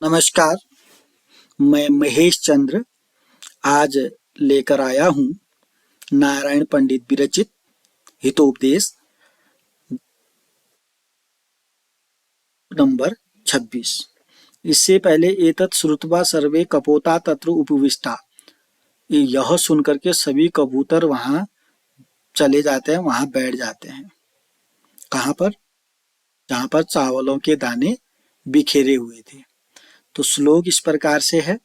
नमस्कार। मैं महेश चंद्र आज लेकर आया हूँ नारायण पंडित विरचित हितोपदेश नंबर 26। इससे पहले एतत् श्रुत्वा सर्वे कपोता तत्र उपविष्टा, यह सुनकर के सभी कबूतर वहां चले जाते हैं, वहां बैठ जाते हैं। कहाँ पर? जहां पर चावलों के दाने बिखेरे हुए थे। तो श्लोक इस प्रकार से है।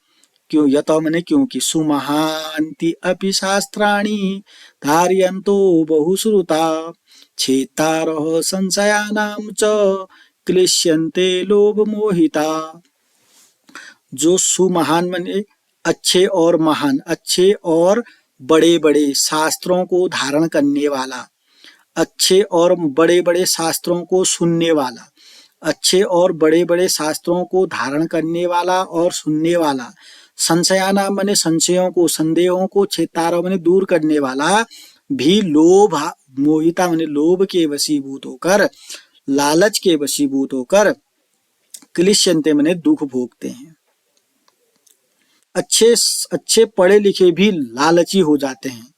क्यों? यतो मने क्योंकि सुमहान्ति अपि शास्त्राणि धारयन्तो बहुश्रुता छेत्तारः संशयानां च क्लिश्यन्ते लोभमोहिता। जो सुमहान मने अच्छे और महान, अच्छे और बड़े बड़े शास्त्रों को धारण करने वाला, अच्छे और बड़े बड़े शास्त्रों को सुनने वाला, अच्छे और बड़े बड़े शास्त्रों को धारण करने वाला और सुनने वाला, संशयाना मने संशयों को, संदेहों को, छेत्तारा मने दूर करने वाला भी लोभ मोहिता मने लोभ के वशीभूत होकर, लालच के वशीभूत होकर क्लिश्यन्ते मने दुख भोगते हैं। अच्छे अच्छे पढ़े लिखे भी लालची हो जाते हैं।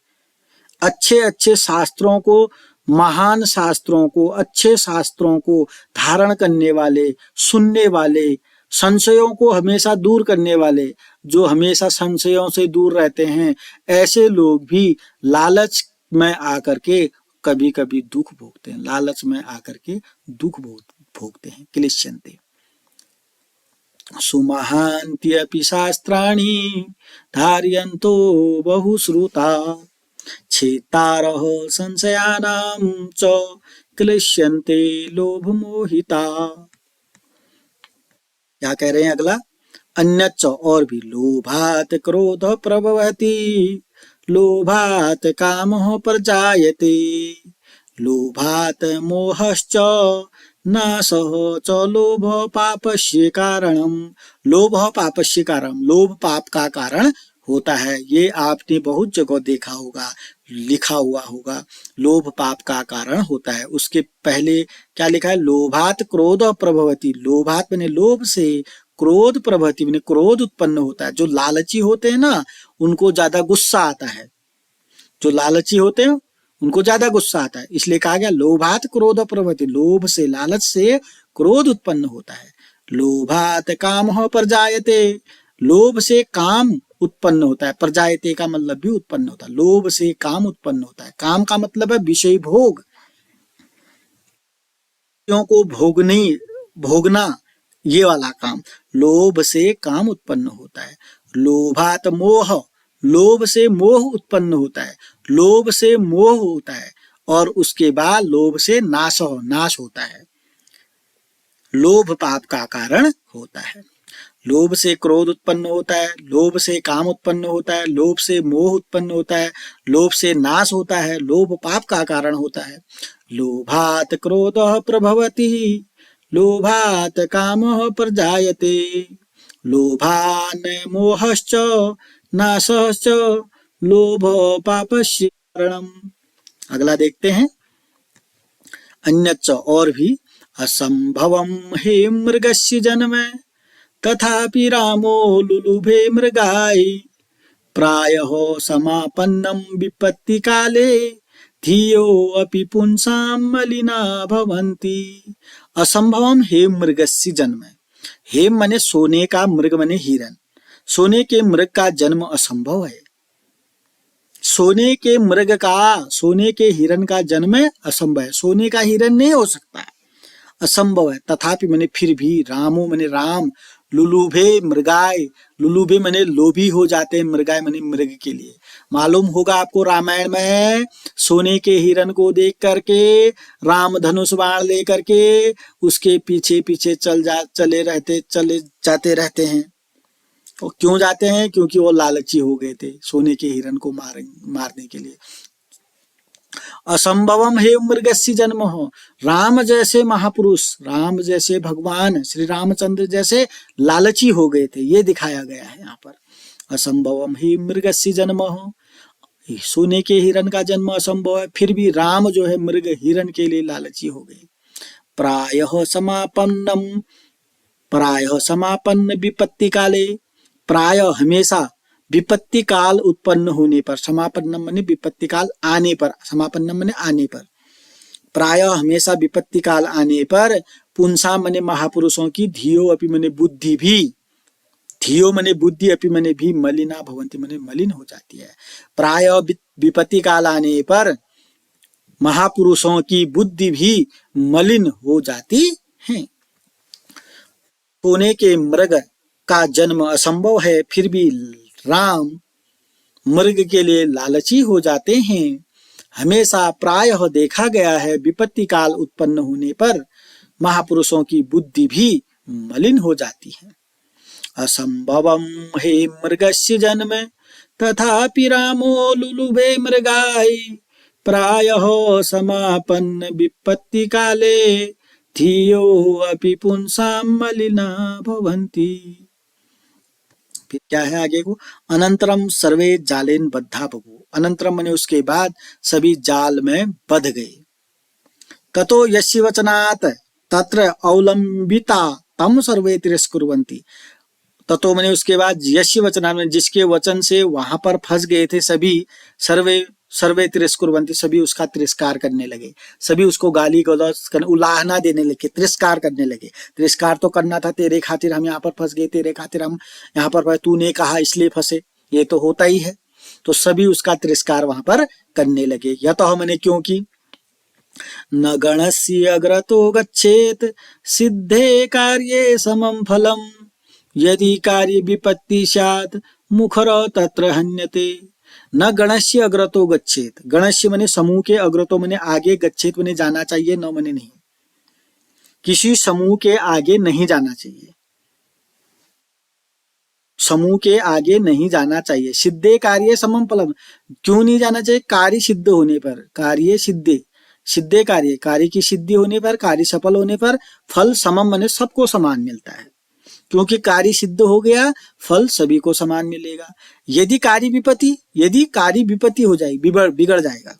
अच्छे अच्छे शास्त्रों को, महान शास्त्रों को, अच्छे शास्त्रों को धारण करने वाले, सुनने वाले, संशयों को हमेशा दूर करने वाले, जो हमेशा संशयों से दूर रहते हैं, ऐसे लोग भी लालच में आकर के कभी कभी दुख भोगते हैं। लालच में आकर के दुख भोगते हैं। क्लिश्यन्ते सुमहान्त्यपि शास्त्राणि धारयन्तो बहुश्रुता छेत्तारः संशयानां च क्लिश्यन्ते लोभमोहिता। क्या कह रहे हैं अगला? अन्यच्च और भी लोभात् क्रोध प्रभवति लोभात् कामः प्रजायते लोभात् मोहश्च नाशः च लोभ पापस्य कारणम्। लोभ पापस्य कारणम्, लोभ पाप का कारण होता है। ये आपने बहुत जगह देखा होगा, लिखा हुआ होगा। लोभ पाप का कारण होता है। उसके पहले क्या लिखा है? लोभात क्रोध प्रभवति। लोभात मैंने लोभ से, क्रोध प्रभवति मैंने क्रोध उत्पन्न होता है। जो लालची होते हैं ना, उनको ज्यादा गुस्सा आता है। जो लालची होते हैं उनको ज्यादा गुस्सा आता है। इसलिए कहा गया लोभात क्रोध प्रभवति। लोभ से, लालच से क्रोध उत्पन्न होता है। लोभात कामः प्रजायते। लोभ से काम उत्पन्न होता है। प्रजायते का मतलब भी उत्पन्न होता है। लोभ से काम उत्पन्न होता है। काम का मतलब है विषय भोग, को भोगना, ये वाला काम। लोभ से काम उत्पन्न होता है। लोभात मोह, लोभ से मोह उत्पन्न होता है। लोभ से मोह होता है और उसके बाद लोभ से नाश होता है। लोभ पाप का कारण होता है। लोभ से क्रोध उत्पन्न होता है, लोभ से काम उत्पन्न होता है, लोभ से मोह उत्पन्न होता है, लोभ से नाश होता है, लोभ पाप का कारण होता है। लोभात् क्रोधः प्रभवति लोभात् कामः प्रजायते लोभान् मोहश्च नाशश्च लोभ पापस्य कारणम्। अगला देखते हैं। अन्यच्च और भी असंभवं हि मृगस्य जन्म तथापि रामो लुलुभे मृगाय प्रायः समापन्नं विपत्ति काले धियो अपि पुंसां मलिना भवन्ति। असंभवम हे मृगस्य जन्म। हे मने सोने का, मृग मने हिरण। सोने के मृग का जन्म असंभव है। सोने के मृग का, सोने के हिरण का जन्म असंभव है। सोने का हिरण नहीं हो सकता है, असंभव है। तथापि मने फिर भी, रामो मने राम, लुलुभे मृगाय, लुलुभे मने लोभी हो जाते हैं, मृगाय मने मृग के लिए। मालूम होगा आपको, रामायण में सोने के हिरण को देख करके राम धनुष बाण ले करके उसके पीछे पीछे चले जाते रहते हैं। और क्यों जाते हैं? क्योंकि वो लालची हो गए थे सोने के हिरण को मारने के लिए। असंभवम हे मृगस्य जन्म हो। राम जैसे महापुरुष, राम जैसे भगवान श्री रामचंद्र जैसे लालची हो गए थे, ये दिखाया गया है यहाँ पर। असंभवम हे मृगस्य जन्म हो, सोने के हिरण का जन्म असंभव है, फिर भी राम जो है मृग हिरण के लिए लालची हो गए। प्रायः समापन्नम प्रायः समापन्न विपत्ति काले, प्रायः हमेशा विपत्ति काल उत्पन्न होने पर, समापन्न माने विपत्ति काल आने पर, समापन्न माने आने पर, प्रायः हमेशा विपत्ति काल आने पर, पुंसा माने महापुरुषों की, धियो अपि माने बुद्धि भी, धियो माने बुद्धि, अपि माने भी, मलिना भवन्ति माने मलिन हो जाती है। प्रायः विपत्ति काल आने पर महापुरुषों की बुद्धि भी मलिन हो जाती है। सोने के मृग का जन्म असंभव है, फिर भी राम मृग के लिए लालची हो जाते हैं। हमेशा प्रायः देखा गया है विपत्ति काल उत्पन्न होने पर महापुरुषों की बुद्धि भी मलिन हो जाती है। असंभवम हे मृगस्य जन्म तथापि रामो लुलुभे मृगाय, प्रायः समापन्न विपत्ति काले, धियो अपि पुंसां मलिना भवन्ति। फिर क्या है आगे को, अनंतरम सर्वे जालेन बद्धा बभूव, अनंतरम माने उसके बाद सभी जाल में बंध गए। ततो यस्य वचनात् तत्र अवलंबिता तम सर्वे तिरस्कुर्वन्ति, ततो माने उसके बाद यस्य वचनात् में जिसके वचन से वहां पर फंस गए थे सभी, सर्वे तिरस्कुर्वन्ति सभी उसका तिरस्कार करने लगे, सभी उसको गाली गलौज करने, उलाहना देने लगे, तिरस्कार करने लगे। तिरस्कार तो करना था, तेरे खातिर हम यहाँ पर फंस गए, तेरे खातिर हम यहाँ पर, तूने कहा इसलिए फंसे, ये तो होता ही है। तो सभी उसका तिरस्कार वहां पर करने लगे। यतः माने क्योंकि न गणस्य अग्रतो गच्छेत सिद्धे कार्ये समं फलम, यदि कार्य विपत्ति स्यात् मुखरो तत्र हन्यते। न गणस्य अग्रतो गच्छेत, गणस्य माने समूह के, अग्रतो माने आगे, गच्छेत माने जाना चाहिए, न माने नहीं, किसी समूह के आगे नहीं जाना चाहिए, समूह के आगे नहीं जाना चाहिए। सिद्धे कार्य समम फलम, क्यों नहीं जाना चाहिए, कार्य सिद्ध होने पर, कार्य सिद्धे, सिद्धे कार्य, कार्य की सिद्धि होने पर, कार्य सफल होने पर फल समम माने सबको समान मिलता है, क्योंकि कार्य सिद्ध हो गया फल सभी को समान मिलेगा। यदि कार्य विपत्ति हो जाएगी, बिगड़ जाएगा,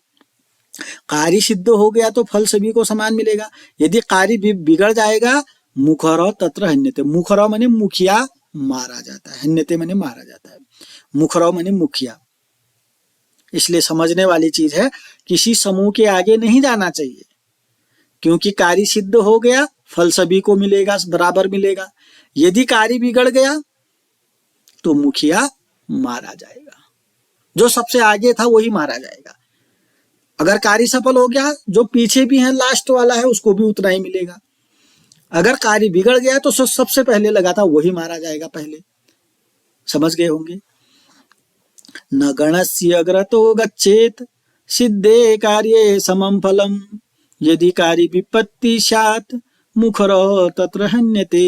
कार्य सिद्ध हो गया तो फल सभी को समान मिलेगा। यदि कार्य बिगड़ जाएगा, मुखरो तत्र हन्यते, मुखरो माने मुखिया मारा जाता है, हन्यते माने मारा जाता है, मुखरो माने मुखिया। इसलिए समझने वाली चीज है, किसी समूह के आगे नहीं जाना चाहिए, क्योंकि कार्य सिद्ध हो गया फल सभी को मिलेगा, बराबर मिलेगा। यदि कार्य बिगड़ गया तो मुखिया मारा जाएगा, जो सबसे आगे था वही मारा जाएगा। अगर कार्य सफल हो गया, जो पीछे भी है, लास्ट वाला है, उसको भी उतना ही मिलेगा। अगर कार्य बिगड़ गया तो सबसे पहले लगा था वही मारा जाएगा पहले। समझ गए होंगे। न गणस्य अग्रतो गच्छेत सिद्धे कार्ये समं फलम, यदि कार्य विपत्ति स्यात् मुखरो तत्र हन्यते।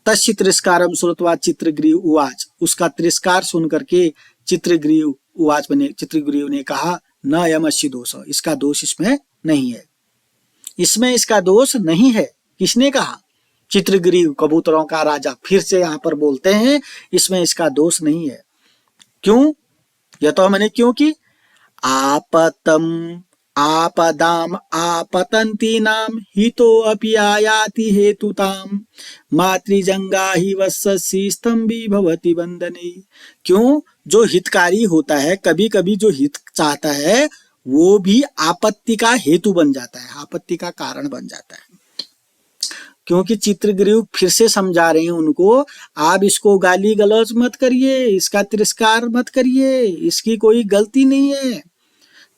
तस्य तिरस्कारम श्रुत्वा चित्रग्रीव उवाच, उसका तिरस्कार सुन करके चित्रग्रीव उवाच बने, चित्रग्रीव ने कहा न यमस्य दोष, इसका दोष इसमें नहीं है, इसमें इसका दोष नहीं है। किसने कहा? चित्रग्रीव, कबूतरों का राजा। फिर से यहाँ पर बोलते हैं इसमें इसका दोष नहीं है। क्यों? यह तो मैंने क्योंकि आपतम आपदाम आपतंती नाम हितो अपि आयाति हेतुताम मातृजंगा ही वत्ससी स्तंभी भवति बंधने। क्यों? जो हितकारी होता है, कभी कभी जो हित चाहता है वो भी आपत्ति का हेतु बन जाता है, आपत्ति का कारण बन जाता है। क्योंकि चित्रग्रीव फिर से समझा रहे हैं उनको, आप इसको गाली गलौज मत करिए, इसका तिरस्कार मत करिए, इसकी कोई गलती नहीं है।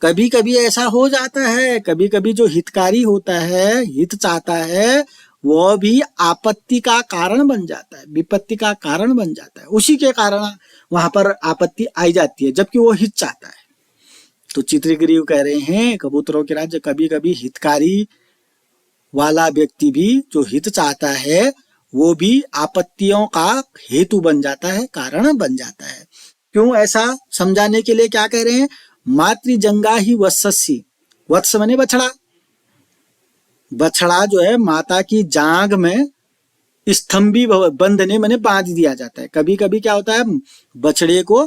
कभी कभी ऐसा हो जाता है, कभी कभी जो हितकारी होता है, हित चाहता है, वो भी आपत्ति का कारण बन जाता है, विपत्ति का कारण बन जाता है, उसी के कारण वहां पर आपत्ति आई जाती है, जबकि वो हित चाहता है। तो चित्रग्रीव कह रहे हैं कबूतरों के राज्य, कभी कभी हितकारी वाला व्यक्ति भी जो हित चाहता है वो भी आपत्तियों का हेतु बन जाता है, कारण बन जाता है। क्यों? ऐसा समझाने के लिए क्या कह रहे हैं? मातृजंगा ही वत्ससी, वत्स माने बछड़ा, बछड़ा जो है माता की जांघ में स्तंभी बंधने माने बांध दिया जाता है। कभी कभी क्या होता है, बछड़े को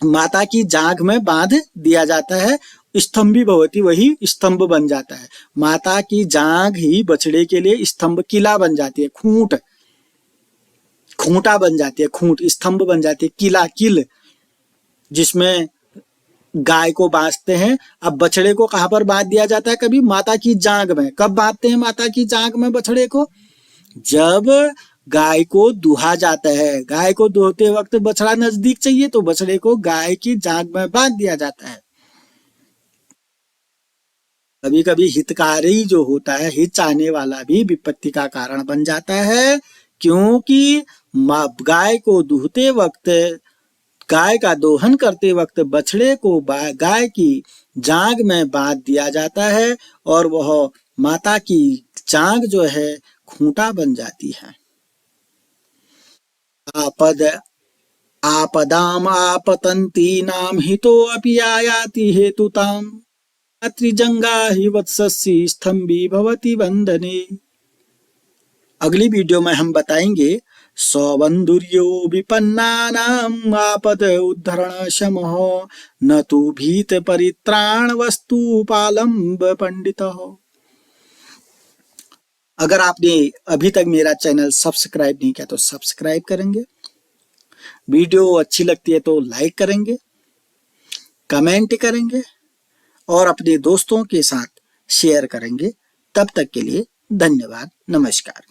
माता की जांघ में बांध दिया जाता है स्तंभी भवती, वही स्तंभ बन जाता है। माता की जांघ ही बछड़े के लिए स्तंभ, किला बन जाती है, खूंट, खूंटा बन जाती है, खूंट स्तंभ बन जाती है, किला, किल, जिसमें गाय को बांधते हैं। अब बछड़े को कहां पर बांध दिया जाता है? कभी माता की जांघ में। कब बांधते हैं माता की जांघ में बछड़े को? जब गाय को दुहा जाता है। गाय को दुहते वक्त बछड़ा नजदीक चाहिए तो बछड़े को गाय की जांघ में बांध दिया जाता है। कभी कभी हितकारी जो होता है, हित चाहने वाला भी विपत्ति का कारण बन जाता है, क्योंकि गाय को दुहते वक्त, गाय का दोहन करते वक्त बछड़े को गाय की जांघ में बांध दिया जाता है और वह माता की जांघ जो है खूंटा बन जाती है। आपद आपदाम आपतंतीनाम हितो अपि आयाति हेतुताम त्रिजंगा हि वत्सस्य स्तंभी भवति बंधने। अगली वीडियो में हम बताएंगे सौबंधुर्यो विपन्नानाम आपद उद्धरण शमः न तु भीत परित्राण वस्तु पालंब पंडित। अगर आपने अभी तक मेरा चैनल सब्सक्राइब नहीं किया तो सब्सक्राइब करेंगे, वीडियो अच्छी लगती है तो लाइक करेंगे, कमेंट करेंगे और अपने दोस्तों के साथ शेयर करेंगे। तब तक के लिए धन्यवाद, नमस्कार।